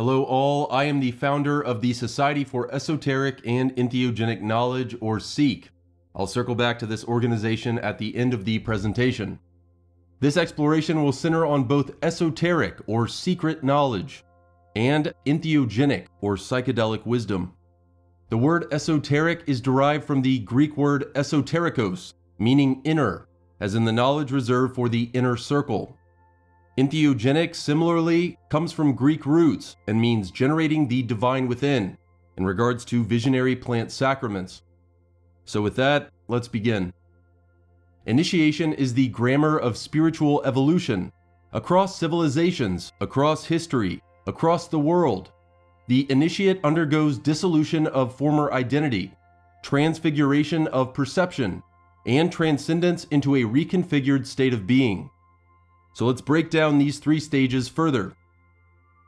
Hello all, I am the founder of the Society for Esoteric and Entheogenic Knowledge, or S.E.E.K. I'll circle back to this organization at the end of the presentation. This exploration will center on both esoteric, or secret knowledge, and entheogenic, or psychedelic wisdom. The word esoteric is derived from the Greek word esoterikos, meaning inner, as in the knowledge reserved for the inner circle. Entheogenic, similarly, comes from Greek roots and means generating the divine within, in regards to visionary plant sacraments. So with that, let's begin. Initiation is the grammar of spiritual evolution, across civilizations, across history, across the world. The initiate undergoes dissolution of former identity, transfiguration of perception, and transcendence into a reconfigured state of being. So let's break down these three stages further.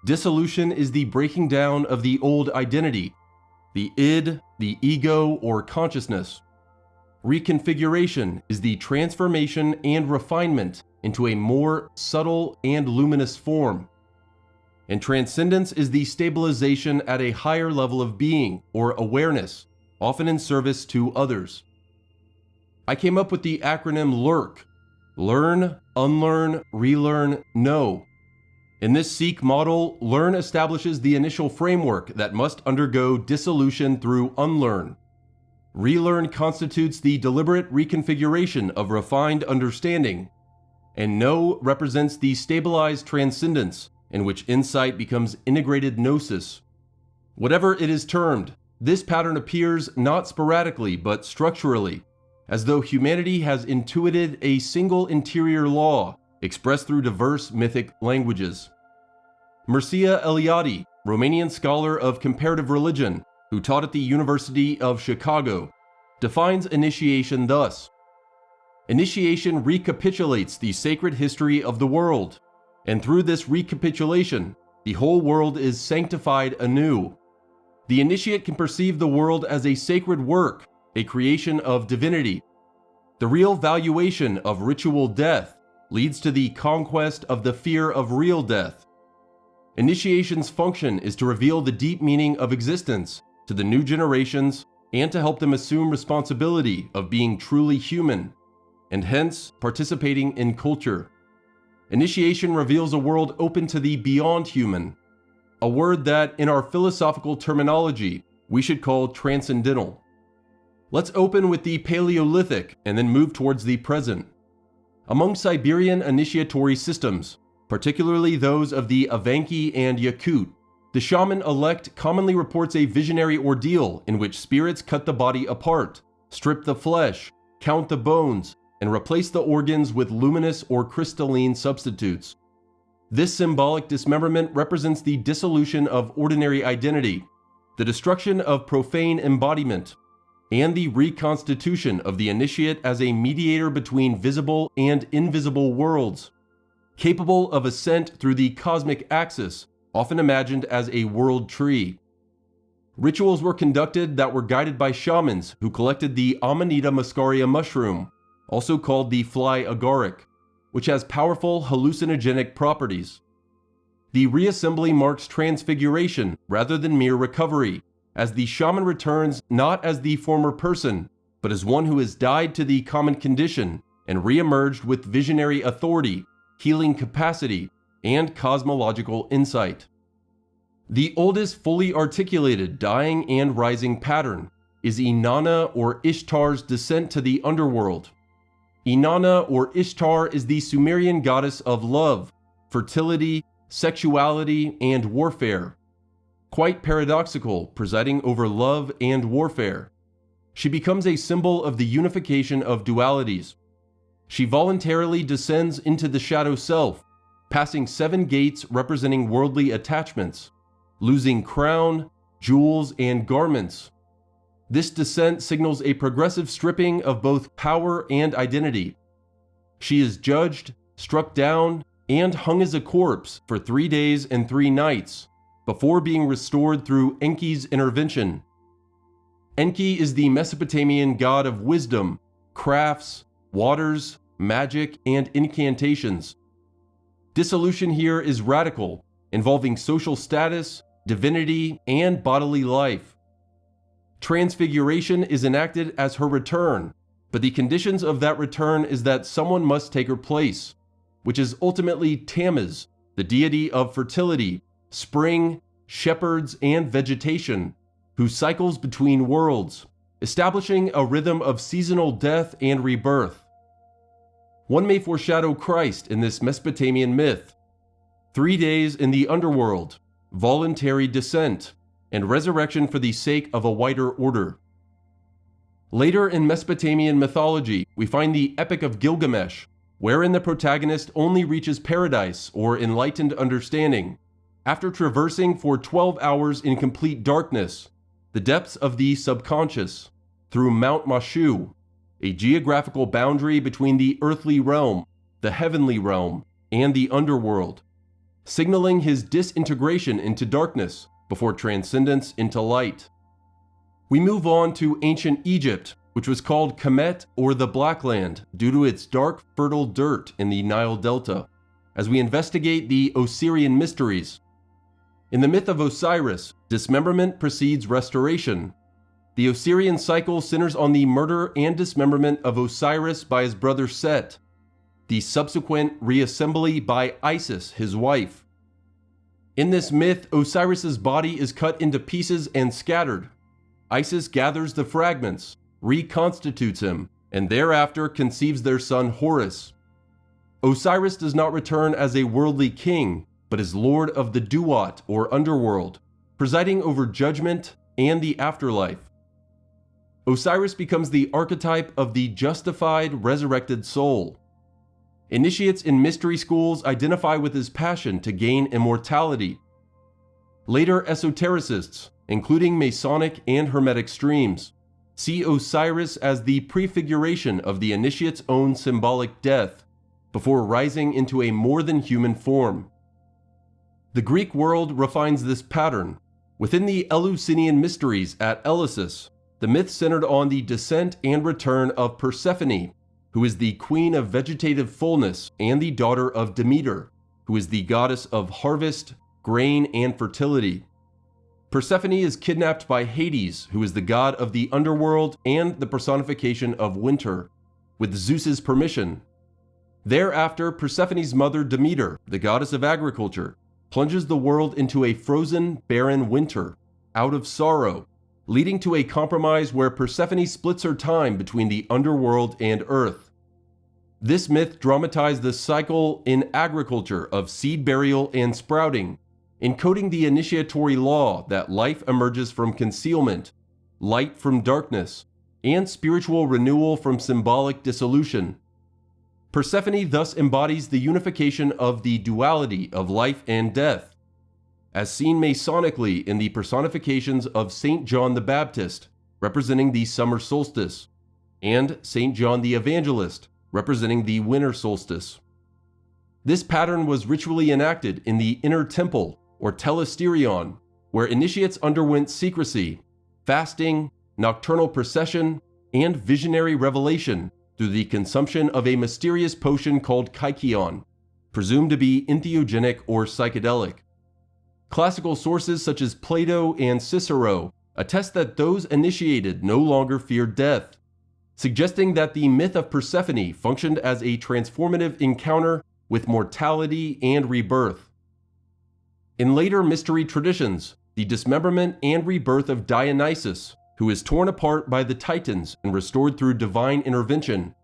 Dissolution is the breaking down of the old identity, the id, the ego, or consciousness. Reconfiguration is the transformation and refinement into a more subtle and luminous form. And transcendence is the stabilization at a higher level of being or awareness, often in service to others. I came up with the acronym LURK: Learn, Unlearn, Relearn, Know. In this S.E.E.K model, Learn establishes the initial framework that must undergo dissolution through unlearn. Relearn constitutes the deliberate reconfiguration of refined understanding, and Know represents the stabilized transcendence in which insight becomes integrated gnosis. Whatever it is termed, this pattern appears not sporadically but structurally, as though humanity has intuited a single interior law expressed through diverse mythic languages. Mircea Eliade, Romanian scholar of comparative religion who taught at the University of Chicago, defines initiation thus: initiation recapitulates the sacred history of the world, and through this recapitulation, the whole world is sanctified anew. The initiate can perceive the world as a sacred work, a creation of divinity. The real valuation of ritual death leads to the conquest of the fear of real death. Initiation's function is to reveal the deep meaning of existence to the new generations and to help them assume responsibility of being truly human, and hence participating in culture. Initiation reveals a world open to the beyond human, a word that, in our philosophical terminology, we should call transcendental. Let's open with the Paleolithic and then move towards the present. Among Siberian initiatory systems, particularly those of the Evenki and Yakut, the shaman-elect commonly reports a visionary ordeal in which spirits cut the body apart, strip the flesh, count the bones, and replace the organs with luminous or crystalline substitutes. This symbolic dismemberment represents the dissolution of ordinary identity, the destruction of profane embodiment, and the reconstitution of the initiate as a mediator between visible and invisible worlds, capable of ascent through the cosmic axis, often imagined as a world tree. Rituals were conducted that were guided by shamans who collected the Amanita muscaria mushroom, also called the fly agaric, which has powerful hallucinogenic properties. The reassembly marks transfiguration rather than mere recovery, as the shaman returns not as the former person, but as one who has died to the common condition and re-emerged with visionary authority, healing capacity, and cosmological insight. The oldest fully articulated dying and rising pattern is Inanna, or Ishtar's descent to the underworld. Inanna, or Ishtar, is the Sumerian goddess of love, fertility, sexuality, and warfare. Quite paradoxical, presiding over love and warfare. She becomes a symbol of the unification of dualities. She voluntarily descends into the shadow self, passing 7 gates representing worldly attachments, losing crown, jewels, and garments. This descent signals a progressive stripping of both power and identity. She is judged, struck down, and hung as a corpse for 3 days and 3 nights, before being restored through Enki's intervention. Enki is the Mesopotamian god of wisdom, crafts, waters, magic, and incantations. Dissolution here is radical, involving social status, divinity, and bodily life. Transfiguration is enacted as her return, but the conditions of that return is that someone must take her place, which is ultimately Tammuz, the deity of fertility, spring, shepherds, and vegetation, who cycles between worlds, establishing a rhythm of seasonal death and rebirth. One may foreshadow Christ in this Mesopotamian myth: 3 days in the underworld, voluntary descent, and resurrection for the sake of a wider order. Later in Mesopotamian mythology, we find the Epic of Gilgamesh, wherein the protagonist only reaches paradise or enlightened understanding after traversing for 12 hours in complete darkness the depths of the subconscious through Mount Mashu, a geographical boundary between the earthly realm, the heavenly realm, and the underworld, signaling his disintegration into darkness before transcendence into light. We move on to ancient Egypt, which was called Kemet or the Black Land due to its dark, fertile dirt in the Nile Delta, as we investigate the Osirian mysteries. In the myth of Osiris, dismemberment precedes restoration. The Osirian cycle centers on the murder and dismemberment of Osiris by his brother Set, the subsequent reassembly by Isis, his wife. In this myth, Osiris's body is cut into pieces and scattered. Isis gathers the fragments, reconstitutes him, and thereafter conceives their son Horus. Osiris does not return as a worldly king, but is lord of the Duat or underworld, presiding over judgment and the afterlife. Osiris becomes the archetype of the justified, resurrected soul. Initiates in mystery schools identify with his passion to gain immortality. Later esotericists, including Masonic and Hermetic streams, see Osiris as the prefiguration of the initiate's own symbolic death, before rising into a more than human form. The Greek world refines this pattern. Within the Eleusinian mysteries at Eleusis, the myth centered on the descent and return of Persephone, who is the queen of vegetative fullness and the daughter of Demeter, who is the goddess of harvest, grain, and fertility. Persephone is kidnapped by Hades, who is the god of the underworld and the personification of winter, with Zeus's permission. Thereafter, Persephone's mother Demeter, the goddess of agriculture, plunges the world into a frozen, barren winter, out of sorrow, leading to a compromise where Persephone splits her time between the underworld and earth. This myth dramatized the cycle in agriculture of seed burial and sprouting, encoding the initiatory law that life emerges from concealment, light from darkness, and spiritual renewal from symbolic dissolution. Persephone thus embodies the unification of the duality of life and death, as seen Masonically in the personifications of Saint John the Baptist, representing the summer solstice, and Saint John the Evangelist, representing the winter solstice. This pattern was ritually enacted in the inner temple, or telesterion, where initiates underwent secrecy, fasting, nocturnal procession, and visionary revelation through the consumption of a mysterious potion called kykeon, presumed to be entheogenic or psychedelic. Classical sources such as Plato and Cicero attest that those initiated no longer feared death, suggesting that the myth of Persephone functioned as a transformative encounter with mortality and rebirth. In later mystery traditions, the dismemberment and rebirth of Dionysus, who is torn apart by the Titans and restored through divine intervention,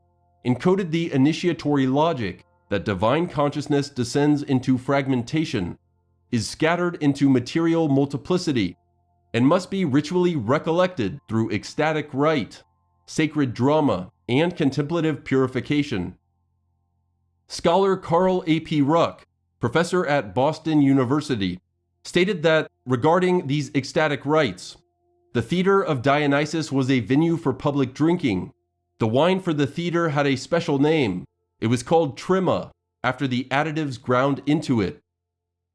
encoded the initiatory logic that divine consciousness descends into fragmentation, is scattered into material multiplicity, and must be ritually recollected through ecstatic rite, sacred drama, and contemplative purification. Scholar Carl A.P. Ruck, professor at Boston University, stated that regarding these ecstatic rites, the theater of Dionysus was a venue for public drinking. The wine for the theater had a special name. It was called trima, after the additives ground into it.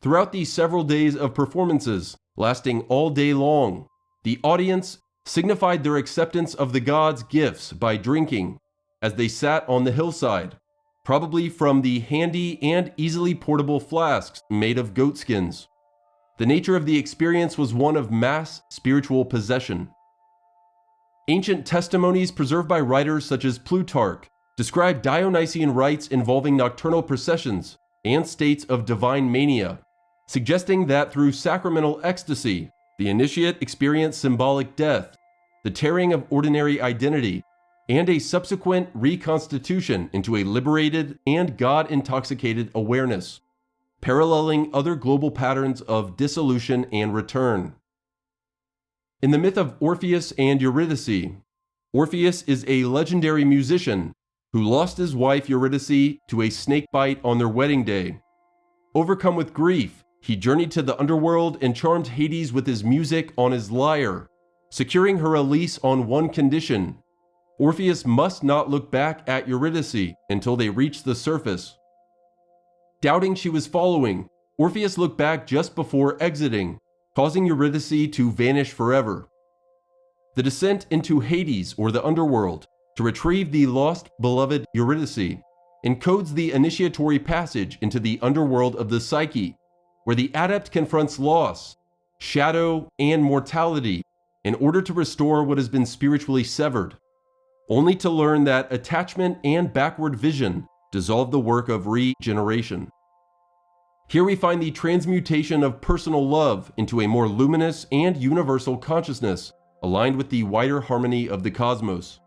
Throughout the several days of performances, lasting all day long, the audience signified their acceptance of the gods' gifts by drinking, as they sat on the hillside, probably from the handy and easily portable flasks made of goat skins. The nature of the experience was one of mass spiritual possession. Ancient testimonies preserved by writers such as Plutarch describe Dionysian rites involving nocturnal processions and states of divine mania, suggesting that through sacramental ecstasy, the initiate experienced symbolic death, the tearing of ordinary identity, and a subsequent reconstitution into a liberated and God-intoxicated awareness, paralleling other global patterns of dissolution and return. In the myth of Orpheus and Eurydice, Orpheus is a legendary musician who lost his wife Eurydice to a snake bite on their wedding day. Overcome with grief, he journeyed to the underworld and charmed Hades with his music on his lyre, securing her release on one condition: Orpheus must not look back at Eurydice until they reached the surface. Doubting she was following, Orpheus looked back just before exiting, causing Eurydice to vanish forever. The descent into Hades, or the underworld, to retrieve the lost beloved Eurydice, encodes the initiatory passage into the underworld of the psyche, where the adept confronts loss, shadow, and mortality in order to restore what has been spiritually severed, only to learn that attachment and backward vision dissolve the work of regeneration. Here we find the transmutation of personal love into a more luminous and universal consciousness, aligned with the wider harmony of the cosmos.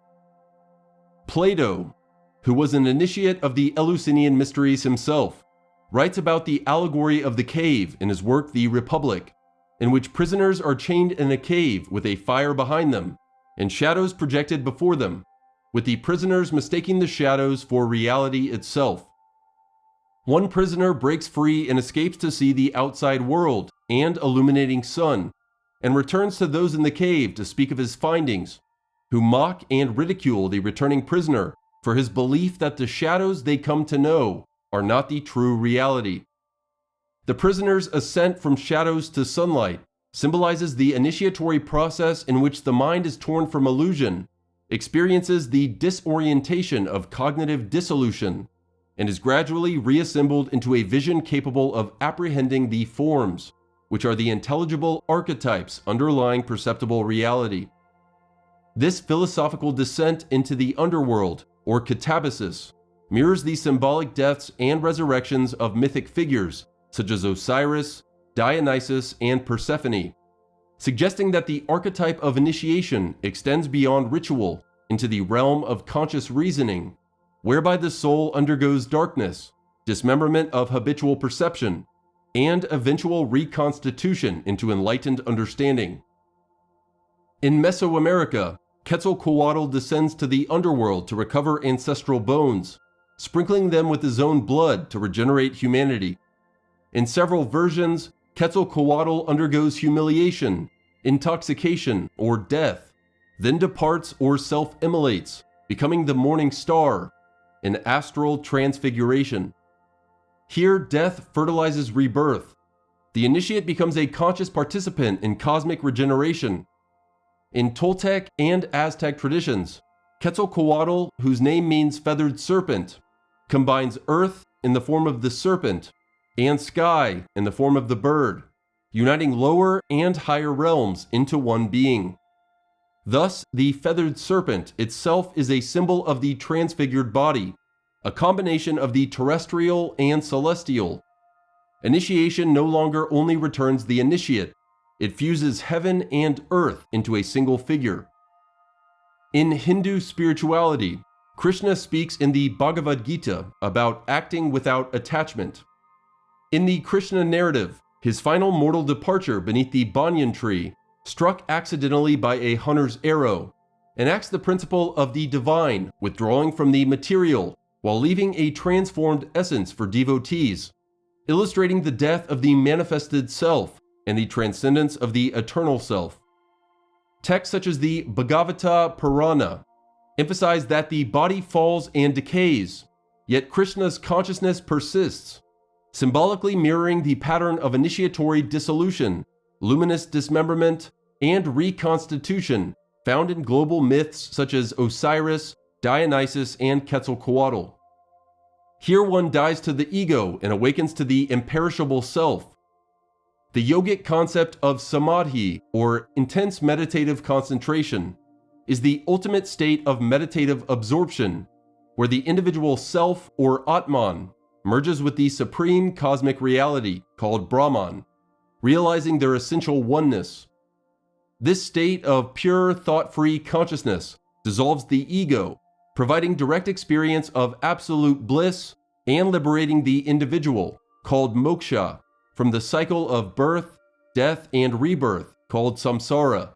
Plato, who was an initiate of the Eleusinian mysteries himself, writes about the allegory of the cave in his work The Republic, in which prisoners are chained in a cave with a fire behind them and shadows projected before them, with the prisoners mistaking the shadows for reality itself. One prisoner breaks free and escapes to see the outside world and illuminating sun, and returns to those in the cave to speak of his findings, who mock and ridicule the returning prisoner for his belief that the shadows they come to know are not the true reality. The prisoner's ascent from shadows to sunlight symbolizes the initiatory process in which the mind is torn from illusion, experiences the disorientation of cognitive dissolution, and is gradually reassembled into a vision capable of apprehending the forms, which are the intelligible archetypes underlying perceptible reality. This philosophical descent into the underworld, or katabasis, mirrors the symbolic deaths and resurrections of mythic figures such as Osiris, Dionysus, and Persephone, suggesting that the archetype of initiation extends beyond ritual into the realm of conscious reasoning, whereby the soul undergoes darkness, dismemberment of habitual perception, and eventual reconstitution into enlightened understanding. In Mesoamerica, Quetzalcoatl descends to the underworld to recover ancestral bones, sprinkling them with his own blood to regenerate humanity. In several versions, Quetzalcoatl undergoes humiliation, intoxication, or death, then departs or self-immolates, becoming the morning star, an astral transfiguration. Here, death fertilizes rebirth. The initiate becomes a conscious participant in cosmic regeneration. In Toltec and Aztec traditions, Quetzalcoatl, whose name means feathered serpent, combines earth in the form of the serpent and sky in the form of the bird, uniting lower and higher realms into one being. Thus, the feathered serpent itself is a symbol of the transfigured body, a combination of the terrestrial and celestial. Initiation no longer only returns the initiate, it fuses heaven and earth into a single figure. In Hindu spirituality, Krishna speaks in the Bhagavad Gita about acting without attachment. In the Krishna narrative, his final mortal departure beneath the banyan tree, struck accidentally by a hunter's arrow, enacts the principle of the divine withdrawing from the material while leaving a transformed essence for devotees, illustrating the death of the manifested self and the transcendence of the eternal self. Texts such as the Bhagavata Purana emphasize that the body falls and decays, yet Krishna's consciousness persists, symbolically mirroring the pattern of initiatory dissolution, luminous dismemberment, and reconstitution found in global myths such as Osiris, Dionysus, and Quetzalcoatl. Here one dies to the ego and awakens to the imperishable self. The yogic concept of samadhi, or intense meditative concentration, is the ultimate state of meditative absorption, where the individual self, or Atman, merges with the supreme cosmic reality called Brahman, realizing their essential oneness. This state of pure, thought-free consciousness dissolves the ego, providing direct experience of absolute bliss and liberating the individual, called moksha, from the cycle of birth, death, and rebirth, called samsara.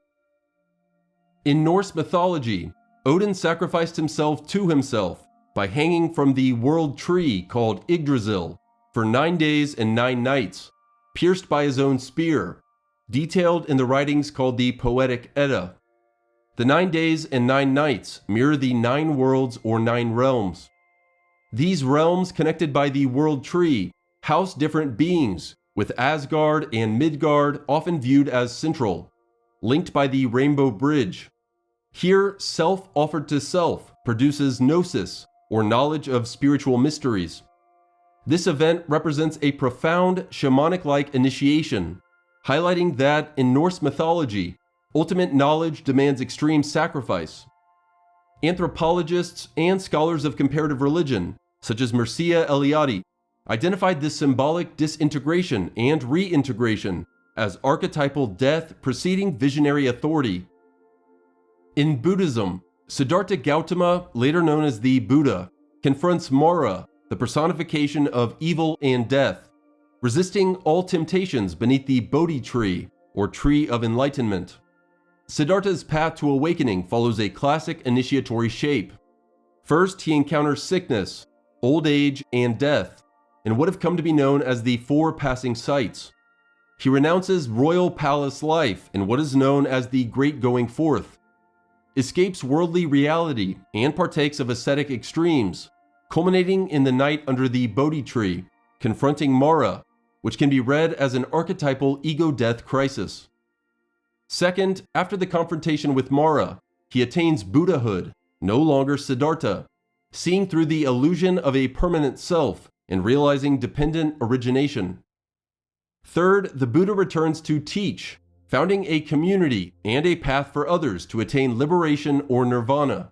In Norse mythology, Odin sacrificed himself to himself by hanging from the world tree called Yggdrasil for 9 days and 9 nights, pierced by his own spear, detailed in the writings called the Poetic Edda. The 9 days and 9 nights mirror the 9 worlds or 9 realms. These realms, connected by the world tree, house different beings, with Asgard and Midgard often viewed as central, linked by the Rainbow Bridge. Here, self offered to self produces gnosis, or knowledge of spiritual mysteries. This event represents a profound shamanic-like initiation, highlighting that in Norse mythology, ultimate knowledge demands extreme sacrifice. Anthropologists and scholars of comparative religion, such as Mircea Eliade, identified this symbolic disintegration and reintegration as archetypal death preceding visionary authority. In Buddhism, Siddhartha Gautama, later known as the Buddha, confronts Mara, the personification of evil and death, resisting all temptations beneath the Bodhi tree, or tree of enlightenment. Siddhartha's path to awakening follows a classic initiatory shape. First, he encounters sickness, old age, and death, in what have come to be known as the 4 passing sights. He renounces royal palace life in what is known as the Great Going Forth, escapes worldly reality, and partakes of ascetic extremes, culminating in the night under the Bodhi tree, confronting Mara, which can be read as an archetypal ego-death crisis. Second, after the confrontation with Mara, he attains Buddhahood, no longer Siddhartha, seeing through the illusion of a permanent self and realizing dependent origination. Third, the Buddha returns to teach, founding a community and a path for others to attain liberation or nirvana.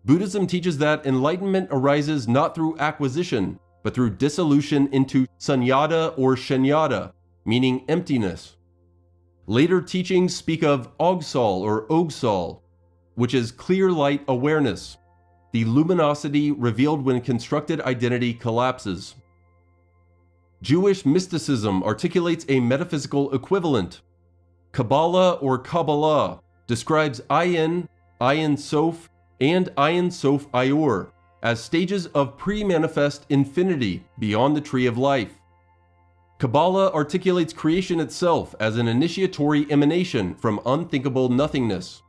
Buddhism teaches that enlightenment arises not through acquisition, but through dissolution into sunyata or shunyata, meaning emptiness. Later teachings speak of ogsal or ogsal, which is clear light awareness, the luminosity revealed when constructed identity collapses. Jewish mysticism articulates a metaphysical equivalent. Kabbalah or Kabbalah describes Ain, Ain Soph, and Ain Soph Aur as stages of pre-manifest infinity beyond the tree of life. Kabbalah articulates creation itself as an initiatory emanation from unthinkable nothingness.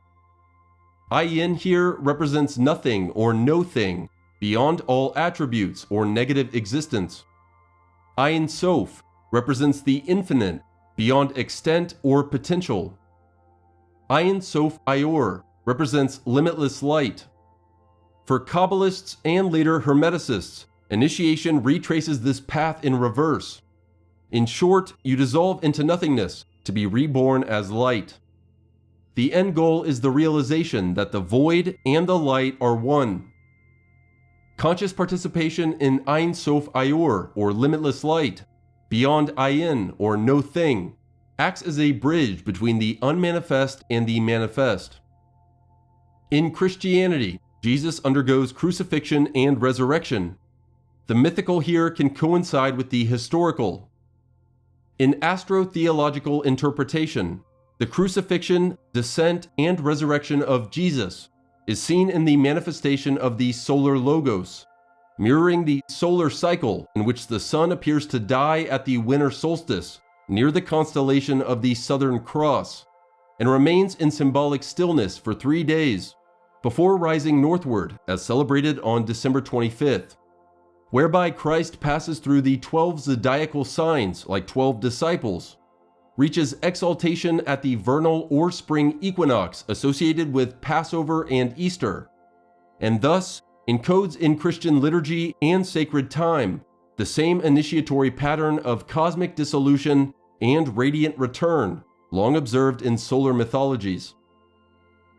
Ayin here represents nothing or no thing, beyond all attributes or negative existence. Ain Soph represents the infinite, beyond extent or potential. Ain Soph Aur represents limitless light. For Kabbalists and later Hermeticists, initiation retraces this path in reverse. In short, you dissolve into nothingness to be reborn as light. The end goal is the realization that the void and the light are one. Conscious participation in Ain Soph Aur, or limitless light, beyond Ayin, or no thing, acts as a bridge between the unmanifest and the manifest. In Christianity, Jesus undergoes crucifixion and resurrection. The mythical here can coincide with the historical. In astro-theological interpretation, the crucifixion, descent, and resurrection of Jesus is seen in the manifestation of the solar logos, mirroring the solar cycle in which the sun appears to die at the winter solstice near the constellation of the Southern Cross, and remains in symbolic stillness for 3 days before rising northward as celebrated on December 25th, whereby Christ passes through the 12 zodiacal signs like 12 disciples, reaches exaltation at the vernal or spring equinox associated with Passover and Easter, and thus, encodes in Christian liturgy and sacred time the same initiatory pattern of cosmic dissolution and radiant return long observed in solar mythologies.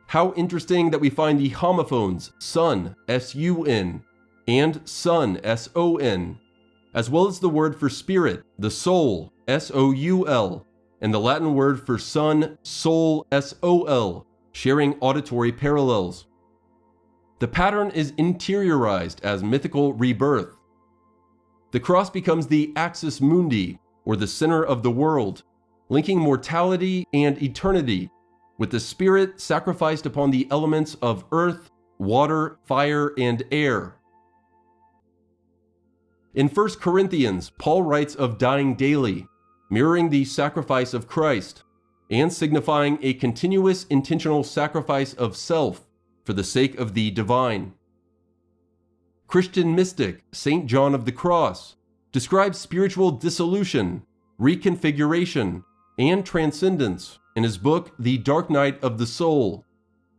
How interesting that we find the homophones sun, S-U-N, and son, S-O-N, as well as the word for spirit, the soul, S-O-U-L, and the Latin word for sun, soul, S-O-L, sharing auditory parallels. The pattern is interiorized as mythical rebirth. The cross becomes the axis mundi, or the center of the world, linking mortality and eternity, with the spirit sacrificed upon the elements of earth, water, fire, and air. In 1 Corinthians, Paul writes of dying daily, mirroring the sacrifice of Christ, and signifying a continuous intentional sacrifice of self for the sake of the divine. Christian mystic St. John of the Cross describes spiritual dissolution, reconfiguration, and transcendence in his book The Dark Night of the Soul,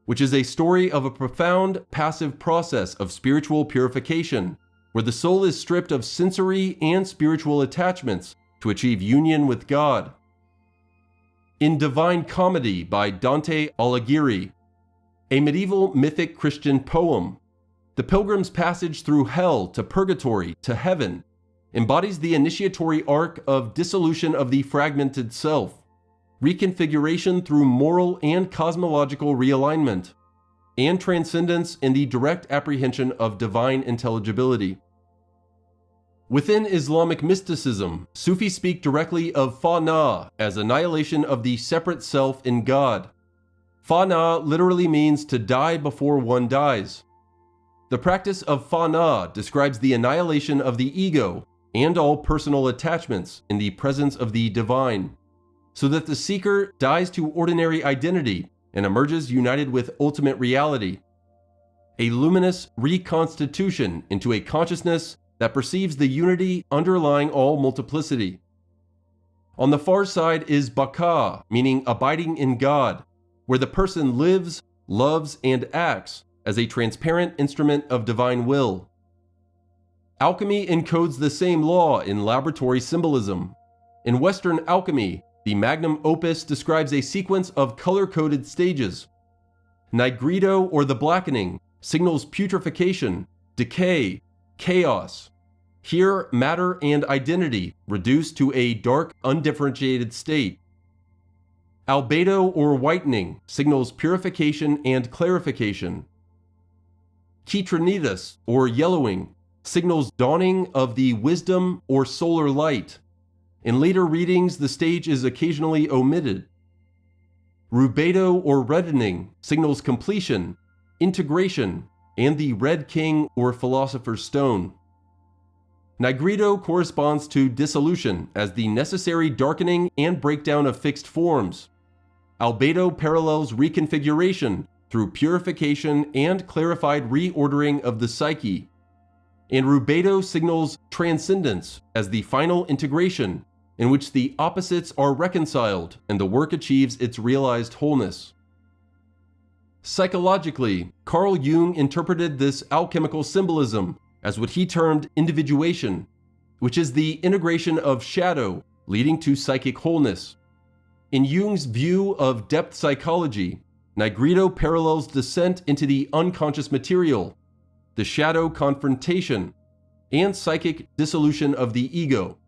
which is a story of a profound passive process of spiritual purification, where the soul is stripped of sensory and spiritual attachments to achieve union with God. In Divine Comedy by Dante Alighieri, a medieval mythic Christian poem, the pilgrim's passage through hell to purgatory to heaven embodies the initiatory arc of dissolution of the fragmented self, reconfiguration through moral and cosmological realignment, and transcendence in the direct apprehension of divine intelligibility. Within Islamic mysticism, Sufis speak directly of fana as annihilation of the separate self in God. Fana literally means to die before one dies. The practice of fana describes the annihilation of the ego and all personal attachments in the presence of the divine, so that the seeker dies to ordinary identity and emerges united with ultimate reality. A luminous reconstitution into a consciousness that perceives the unity underlying all multiplicity. On the far side is baka, meaning abiding in God, where the person lives, loves, and acts as a transparent instrument of divine will. Alchemy encodes the same law in laboratory symbolism. In Western alchemy, the magnum opus describes a sequence of color-coded stages. Nigredo, or the blackening, signals putrefaction, decay, chaos. Here, matter and identity reduced to a dark, undifferentiated state. Albedo, or whitening, signals purification and clarification. Chytronitis, or yellowing, signals dawning of the wisdom or solar light. In later readings, the stage is occasionally omitted. Rubedo, or reddening, signals completion, integration, and the red king or philosopher's stone. Nigredo corresponds to dissolution as the necessary darkening and breakdown of fixed forms. Albedo parallels reconfiguration through purification and clarified reordering of the psyche. And Rubedo signals transcendence as the final integration in which the opposites are reconciled and the work achieves its realized wholeness. Psychologically, Carl Jung interpreted this alchemical symbolism as what he termed individuation, which is the integration of shadow leading to psychic wholeness. In Jung's view of depth psychology, Nigredo parallels descent into the unconscious material, the shadow confrontation, and psychic dissolution of the ego.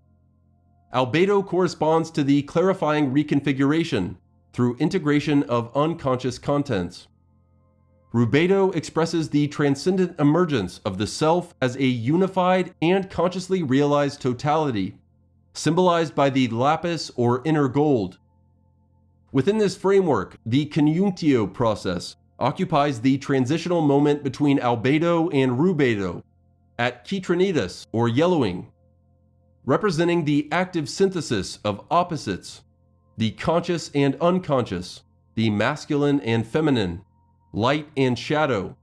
Albedo corresponds to the clarifying reconfiguration through integration of unconscious contents. Rubedo expresses the transcendent emergence of the self as a unified and consciously realized totality, symbolized by the lapis or inner gold. Within this framework, the conjunctio process occupies the transitional moment between albedo and rubedo, at chytronitis or yellowing, representing the active synthesis of opposites, the conscious and unconscious, the masculine and feminine, light and shadow,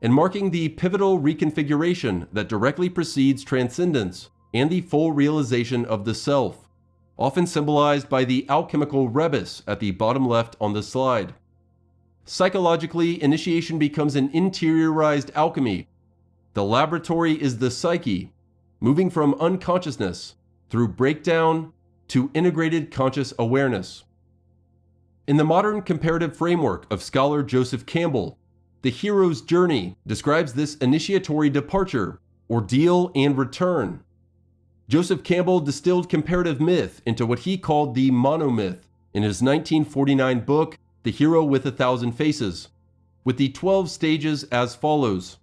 and marking the pivotal reconfiguration that directly precedes transcendence and the full realization of the self, often symbolized by the alchemical rebus at the bottom left on the slide. Psychologically, initiation becomes an interiorized alchemy, The laboratory is the psyche, moving from unconsciousness through breakdown to integrated conscious awareness. In the modern comparative framework of scholar Joseph Campbell, the hero's journey describes this initiatory departure, ordeal, and return. Joseph Campbell distilled comparative myth into what he called the monomyth in his 1949 book, The Hero with a Thousand Faces, with the 12 stages as follows.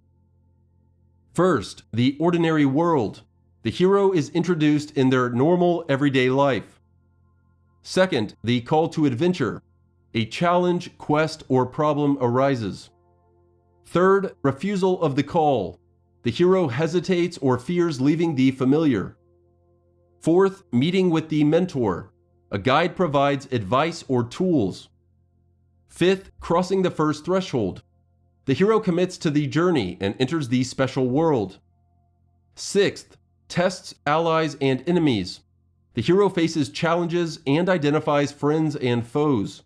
First, the ordinary world. The hero is introduced in their normal everyday life. Second, the call to adventure. A challenge, quest, or problem arises. Third, refusal of the call. The hero hesitates or fears leaving the familiar. Fourth, meeting with the mentor. A guide provides advice or tools. Fifth, crossing the first threshold. The hero commits to the journey and enters the special world. Sixth, tests allies and enemies. The hero faces challenges and identifies friends and foes.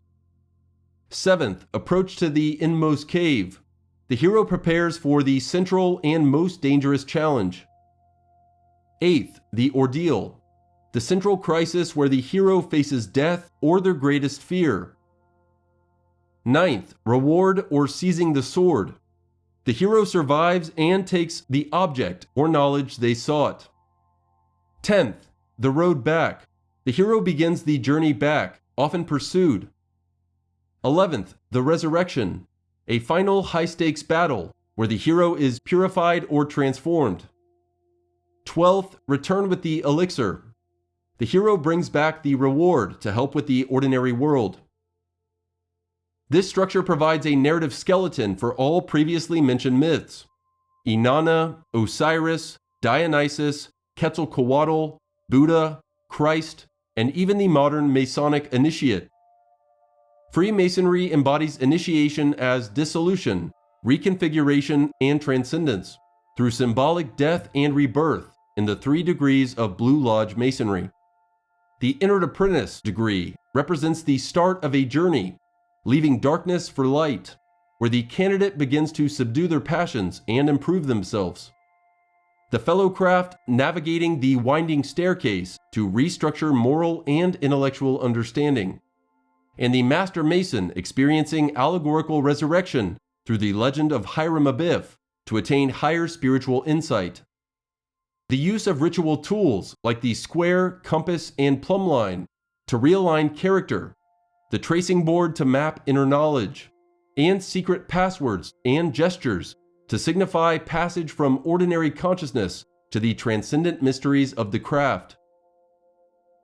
Seventh, approach to the inmost cave. The hero prepares for the central and most dangerous challenge. Eighth, the ordeal. The central crisis where the hero faces death or their greatest fear. Ninth, reward or seizing the sword. The hero survives and takes the object or knowledge they sought. 10th, the road back. The hero begins the journey back, often pursued. 11th, the resurrection. A final high-stakes battle where the hero is purified or transformed. 12th, return with the elixir. The hero brings back the reward to help with the ordinary world. This structure provides a narrative skeleton for all previously mentioned myths. Inanna, Osiris, Dionysus, Quetzalcoatl, Buddha, Christ, and even the modern Masonic initiate. Freemasonry embodies initiation as dissolution, reconfiguration, and transcendence through symbolic death and rebirth in the 3 degrees of Blue Lodge Masonry. The Entered Apprentice degree represents the start of a journey, leaving darkness for light, where the candidate begins to subdue their passions and improve themselves. The Fellowcraft navigating the winding staircase to restructure moral and intellectual understanding. And the Master Mason experiencing allegorical resurrection through the legend of Hiram Abiff to attain higher spiritual insight. The use of ritual tools like the square, compass, and plumb line to realign character, the tracing board to map inner knowledge, and secret passwords and gestures to signify passage from ordinary consciousness to the transcendent mysteries of the craft.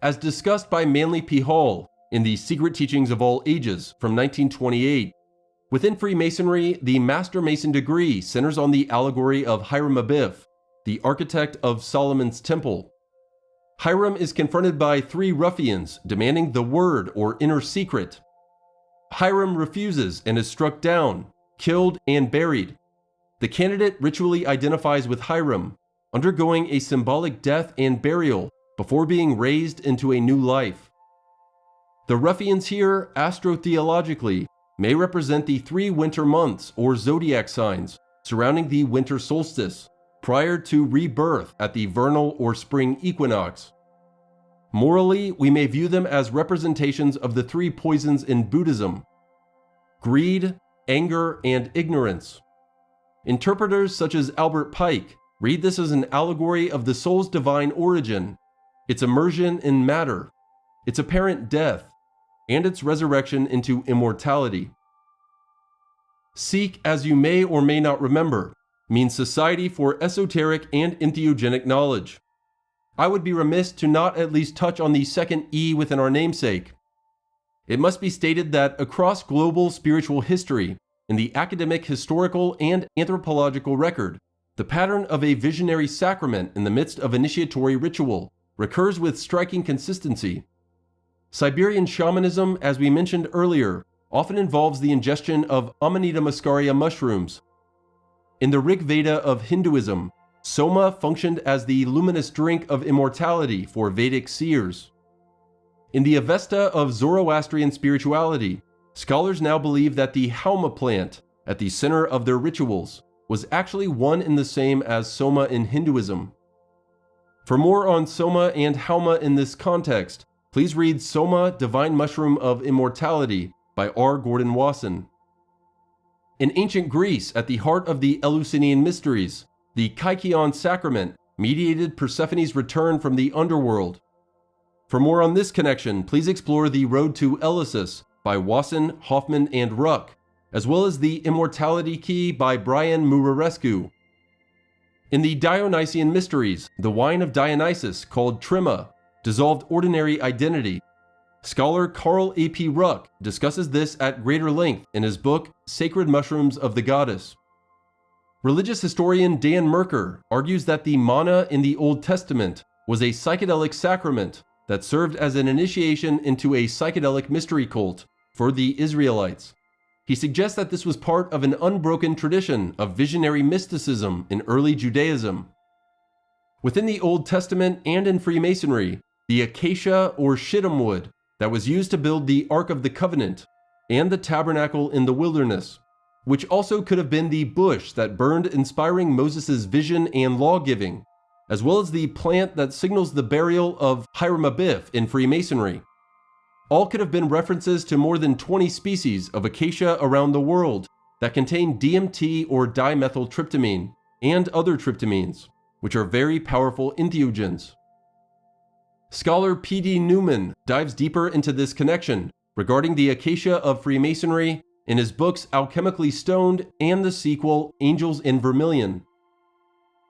As discussed by Manly P. Hall in The Secret Teachings of All Ages from 1928, within Freemasonry, the Master Mason degree centers on the allegory of Hiram Abiff, the architect of Solomon's Temple. Hiram is confronted by 3 ruffians demanding the word or inner secret. Hiram refuses and is struck down, killed, and buried. The candidate ritually identifies with Hiram, undergoing a symbolic death and burial before being raised into a new life. The ruffians here, astrotheologically, may represent the 3 winter months or zodiac signs surrounding the winter solstice, prior to rebirth at the vernal or spring equinox. Morally, we may view them as representations of the 3 poisons in Buddhism: greed, anger, and ignorance. Interpreters such as Albert Pike read this as an allegory of the soul's divine origin, its immersion in matter, its apparent death, and its resurrection into immortality. S.E.E.K, as you may or may not remember, means Society for Esoteric and Entheogenic Knowledge. I would be remiss to not at least touch on the second E within our namesake. It must be stated that across global spiritual history, in the academic, historical, and anthropological record, the pattern of a visionary sacrament in the midst of initiatory ritual recurs with striking consistency. Siberian shamanism, as we mentioned earlier, often involves the ingestion of Amanita muscaria mushrooms. In the Rig Veda of Hinduism, Soma functioned as the luminous drink of immortality for Vedic seers. In the Avesta of Zoroastrian spirituality, scholars now believe that the Hauma plant, at the center of their rituals, was actually one and the same as Soma in Hinduism. For more on Soma and Hauma in this context, please read Soma, Divine Mushroom of Immortality by R. Gordon Wasson. In ancient Greece, at the heart of the Eleusinian mysteries, the Kykeon sacrament mediated Persephone's return from the underworld. For more on this connection, please explore The Road to Eleusis by Wasson, Hoffman, and Ruck, as well as The Immortality Key by Brian Murarescu. In the Dionysian mysteries, the wine of Dionysus, called Trima, dissolved ordinary identity. Scholar Carl A.P. Ruck discusses this at greater length in his book, Sacred Mushrooms of the Goddess. Religious historian Dan Merker argues that the manna in the Old Testament was a psychedelic sacrament that served as an initiation into a psychedelic mystery cult for the Israelites. He suggests that this was part of an unbroken tradition of visionary mysticism in early Judaism. Within the Old Testament and in Freemasonry, the acacia or shittim wood that was used to build the Ark of the Covenant and the tabernacle in the wilderness, which also could have been the bush that burned inspiring Moses' vision and law-giving, as well as the plant that signals the burial of Hiram Abiff in Freemasonry. All could have been references to more than 20 species of acacia around the world that contain DMT or dimethyltryptamine and other tryptamines, which are very powerful entheogens. Scholar P.D. Newman dives deeper into this connection regarding the acacia of Freemasonry in his books Alchemically Stoned and the sequel Angels in Vermilion.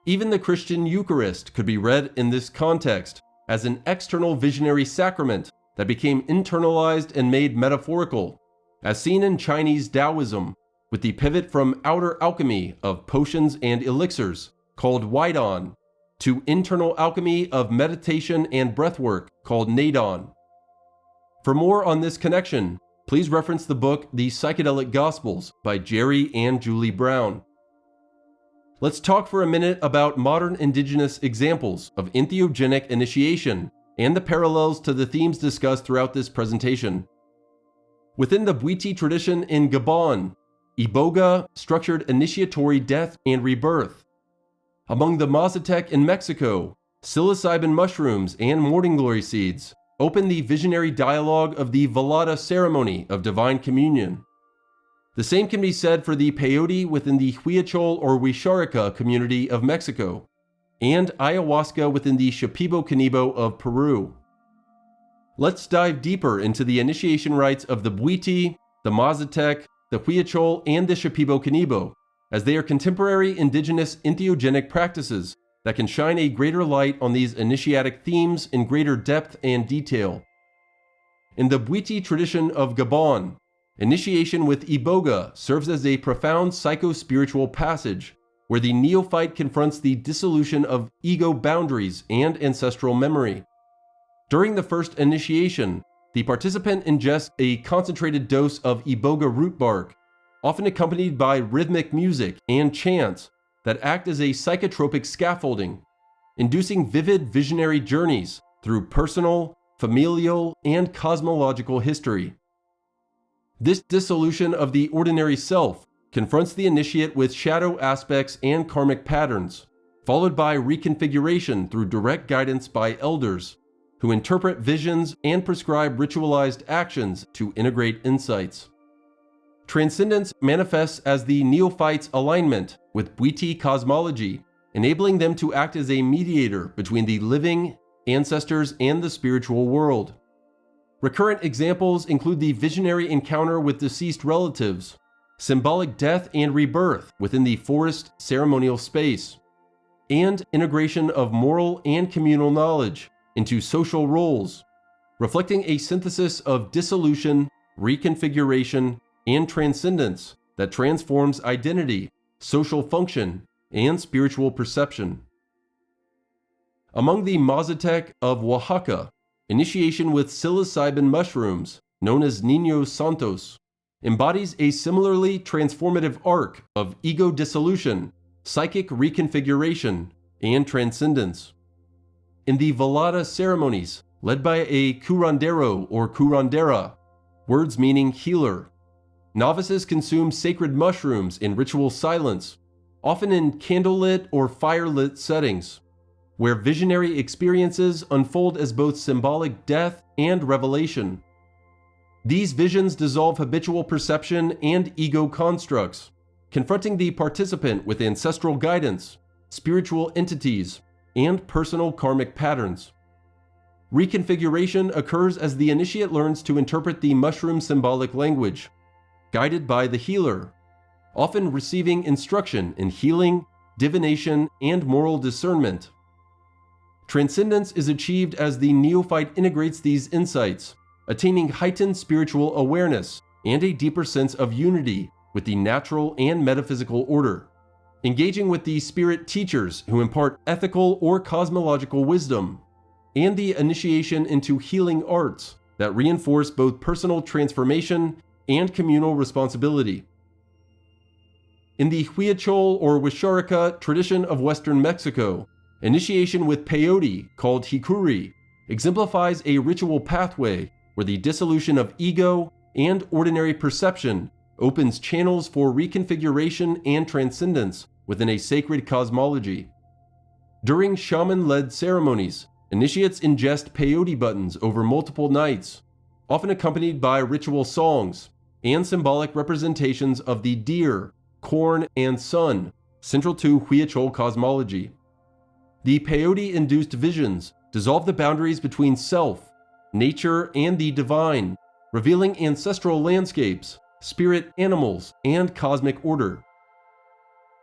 Even the Christian Eucharist could be read in this context as an external visionary sacrament that became internalized and made metaphorical, as seen in Chinese Taoism, with the pivot from outer alchemy of potions and elixirs, called Weidon, to internal alchemy of meditation and breathwork, called Nadon. For more on this connection, please reference the book The Psychedelic Gospels by Jerry and Julie Brown. Let's talk for a minute about modern indigenous examples of entheogenic initiation and the parallels to the themes discussed throughout this presentation. Within the Bwiti tradition in Gabon, Iboga structured initiatory death and rebirth. Among the Mazatec in Mexico, psilocybin mushrooms and morning glory seeds open the visionary dialogue of the Velada ceremony of divine communion. The same can be said for the peyote within the Huichol or Huixarica community of Mexico, and ayahuasca within the Shipibo Canibo of Peru. Let's dive deeper into the initiation rites of the Bwiti, the Mazatec, the Huichol, and the Shipibo Canibo, as they are contemporary indigenous entheogenic practices that can shine a greater light on these initiatic themes in greater depth and detail. In the Bwiti tradition of Gabon, initiation with Iboga serves as a profound psycho-spiritual passage where the neophyte confronts the dissolution of ego boundaries and ancestral memory. During the first initiation, the participant ingests a concentrated dose of Iboga root bark, often accompanied by rhythmic music and chants that act as a psychotropic scaffolding, inducing vivid visionary journeys through personal, familial, and cosmological history. This dissolution of the ordinary self confronts the initiate with shadow aspects and karmic patterns, followed by reconfiguration through direct guidance by elders, who interpret visions and prescribe ritualized actions to integrate insights. Transcendence manifests as the neophyte's alignment with Bwiti cosmology, enabling them to act as a mediator between the living, ancestors, and the spiritual world. Recurrent examples include the visionary encounter with deceased relatives, symbolic death and rebirth within the forest ceremonial space, and integration of moral and communal knowledge into social roles, reflecting a synthesis of dissolution, reconfiguration, and transcendence that transforms identity, social function, and spiritual perception. Among the Mazatec of Oaxaca, initiation with psilocybin mushrooms, known as Niños Santos, embodies a similarly transformative arc of ego dissolution, psychic reconfiguration, and transcendence. In the Velada ceremonies, led by a curandero or curandera, words meaning healer, novices consume sacred mushrooms in ritual silence, often in candlelit or firelit settings, where visionary experiences unfold as both symbolic death and revelation. These visions dissolve habitual perception and ego constructs, confronting the participant with ancestral guidance, spiritual entities, and personal karmic patterns. Reconfiguration occurs as the initiate learns to interpret the mushroom symbolic language, guided by the healer, often receiving instruction in healing, divination, and moral discernment. Transcendence is achieved as the neophyte integrates these insights, attaining heightened spiritual awareness and a deeper sense of unity with the natural and metaphysical order, engaging with the spirit teachers who impart ethical or cosmological wisdom, and the initiation into healing arts that reinforce both personal transformation and communal responsibility. In the Huichol or Wisharika tradition of Western Mexico, initiation with peyote, called hikuri, exemplifies a ritual pathway where the dissolution of ego and ordinary perception opens channels for reconfiguration and transcendence within a sacred cosmology. During shaman-led ceremonies, initiates ingest peyote buttons over multiple nights, often accompanied by ritual songs and symbolic representations of the deer, corn, and sun, central to Huichol cosmology. The peyote-induced visions dissolve the boundaries between self, nature, and the divine, revealing ancestral landscapes, spirit animals, and cosmic order.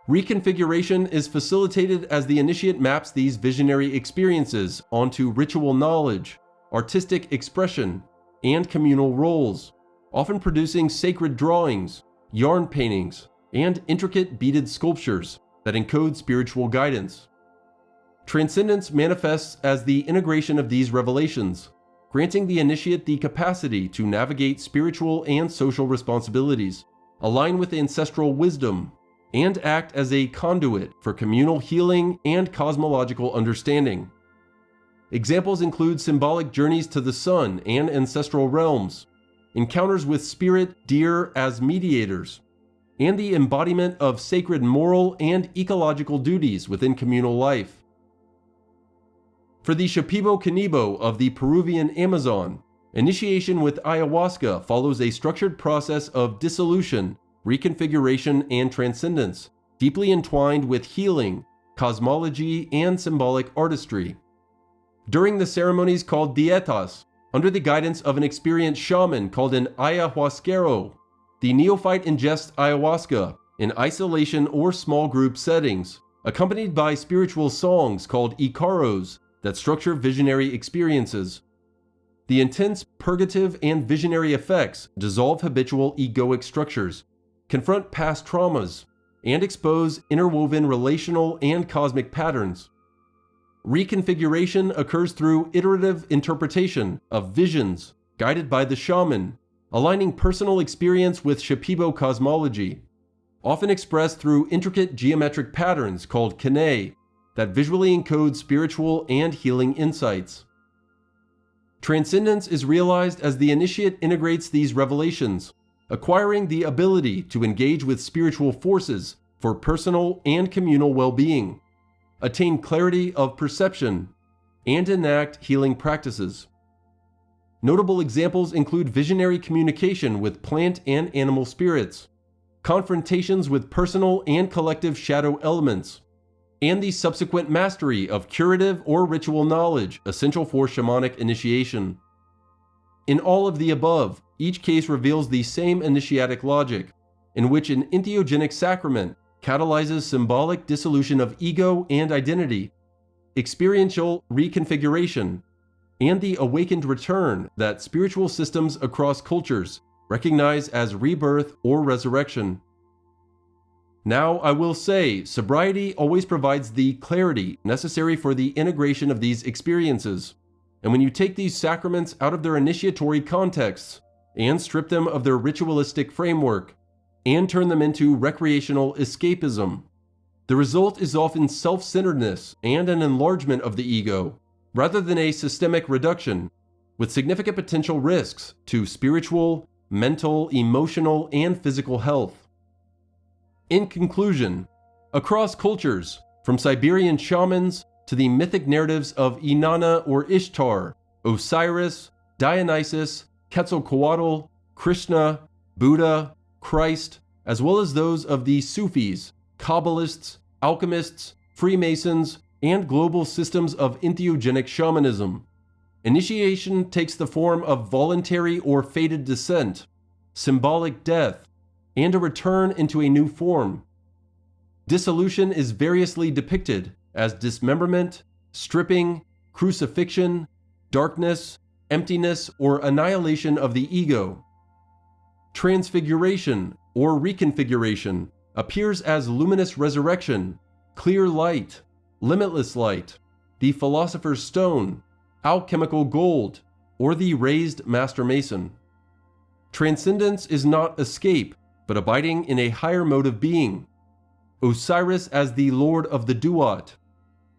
Reconfiguration is facilitated as the initiate maps these visionary experiences onto ritual knowledge, artistic expression, and communal roles, often producing sacred drawings, yarn paintings, and intricate beaded sculptures that encode spiritual guidance. Transcendence manifests as the integration of these revelations, granting the initiate the capacity to navigate spiritual and social responsibilities, align with ancestral wisdom, and act as a conduit for communal healing and cosmological understanding. Examples include symbolic journeys to the sun and ancestral realms, encounters with spirit deer as mediators, and the embodiment of sacred moral and ecological duties within communal life. For the Shipibo Canibo of the Peruvian Amazon, initiation with ayahuasca follows a structured process of dissolution, reconfiguration, and transcendence, deeply entwined with healing, cosmology, and symbolic artistry. During the ceremonies called dietas, under the guidance of an experienced shaman called an ayahuasquero, the neophyte ingests ayahuasca in isolation or small group settings, accompanied by spiritual songs called icaros that structure visionary experiences. The intense purgative and visionary effects dissolve habitual egoic structures, confront past traumas, and expose interwoven relational and cosmic patterns. Reconfiguration occurs through iterative interpretation of visions guided by the shaman, aligning personal experience with Shipibo cosmology, often expressed through intricate geometric patterns called kene that visually encode spiritual and healing insights. Transcendence is realized as the initiate integrates these revelations, acquiring the ability to engage with spiritual forces for personal and communal well-being, attain clarity of perception, and enact healing practices. Notable examples include visionary communication with plant and animal spirits, confrontations with personal and collective shadow elements, and the subsequent mastery of curative or ritual knowledge essential for shamanic initiation. In all of the above, each case reveals the same initiatic logic, in which an entheogenic sacrament catalyzes symbolic dissolution of ego and identity, experiential reconfiguration, and the awakened return that spiritual systems across cultures recognize as rebirth or resurrection. Now, I will say, sobriety always provides the clarity necessary for the integration of these experiences, and when you take these sacraments out of their initiatory contexts and strip them of their ritualistic framework and turn them into recreational escapism, the result is often self-centeredness and an enlargement of the ego, rather than a systemic reduction, with significant potential risks to spiritual, mental, emotional, and physical health. In conclusion, Across cultures, from Siberian shamans to the mythic narratives of Inanna or Ishtar, Osiris, Dionysus, Quetzalcoatl, Krishna, Buddha, Christ, as well as those of the Sufis, Kabbalists, alchemists, Freemasons, and global systems of entheogenic shamanism. Initiation takes the form of voluntary or fated descent, symbolic death, and a return into a new form. Dissolution is variously depicted as dismemberment, stripping, crucifixion, darkness, emptiness, or annihilation of the ego. Transfiguration, or Reconfiguration, appears as luminous resurrection, clear light, limitless light, the philosopher's stone, alchemical gold, or the raised master mason. Transcendence is not escape, but abiding in a higher mode of being. Osiris as the Lord of the Duat,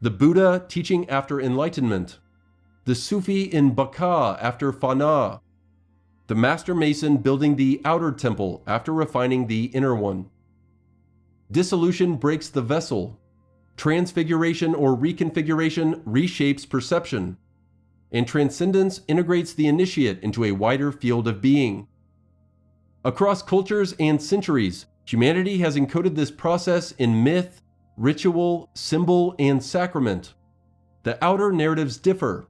the Buddha teaching after enlightenment, the Sufi in Baka after Fana, the Master Mason building the outer temple after refining the inner one. Dissolution breaks the vessel. Transfiguration or Reconfiguration reshapes perception. And Transcendence integrates the initiate into a wider field of being. Across cultures and centuries, humanity has encoded this process in myth, ritual, symbol, and sacrament. The outer narratives differ.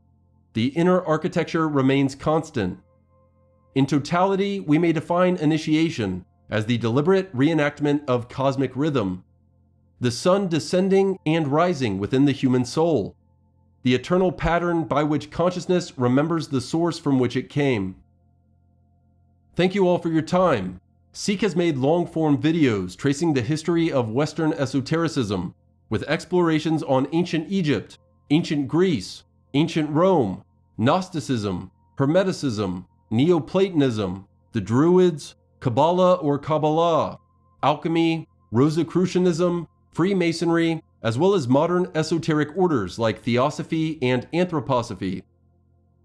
The inner architecture remains constant. In totality, we may define initiation as the deliberate reenactment of cosmic rhythm, the sun descending and rising within the human soul, the eternal pattern by which consciousness remembers the source from which it came. Thank you all for your time. S.E.E.K has made long-form videos tracing the history of Western esotericism, with explorations on ancient Egypt, ancient Greece, ancient Rome, Gnosticism, Hermeticism, Neoplatonism, the Druids, Kabbalah or Kabbalah, Alchemy, Rosicrucianism, Freemasonry, as well as modern esoteric orders like Theosophy and Anthroposophy.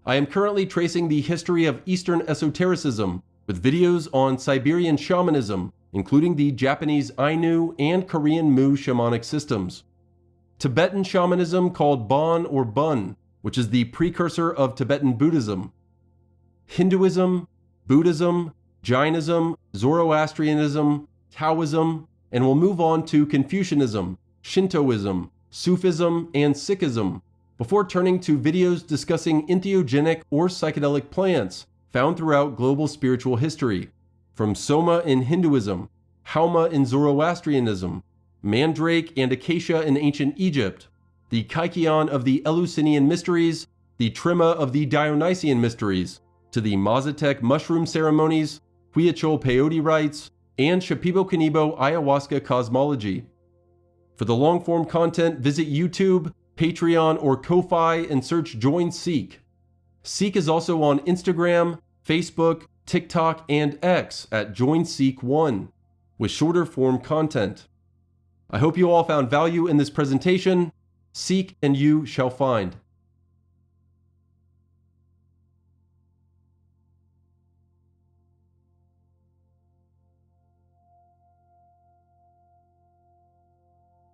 I am currently tracing the history of Eastern esotericism with videos on Siberian shamanism, including the Japanese Ainu and Korean Mu shamanic systems. Tibetan shamanism called Bon or Bun, which is the precursor of Tibetan Buddhism. Hinduism, Buddhism, Jainism, Zoroastrianism, Taoism, and we'll move on to Confucianism, Shintoism, Sufism, and Sikhism, before turning to videos discussing entheogenic or psychedelic plants found throughout global spiritual history, from Soma in Hinduism, Hauma in Zoroastrianism, Mandrake and Acacia in ancient Egypt, the Kaikion of the Eleusinian mysteries, the Trima of the Dionysian mysteries, to the Mazatec mushroom ceremonies, Huichol peyote rites, and Shipibo Kanibo ayahuasca cosmology. For the long-form content, visit YouTube, Patreon, or Ko-Fi and search Join S.E.E.K. S.E.E.K is also on Instagram, Facebook, TikTok, and X at Join S.E.E.K1, with shorter form content. I hope you all found value in this presentation. Seek and you shall find.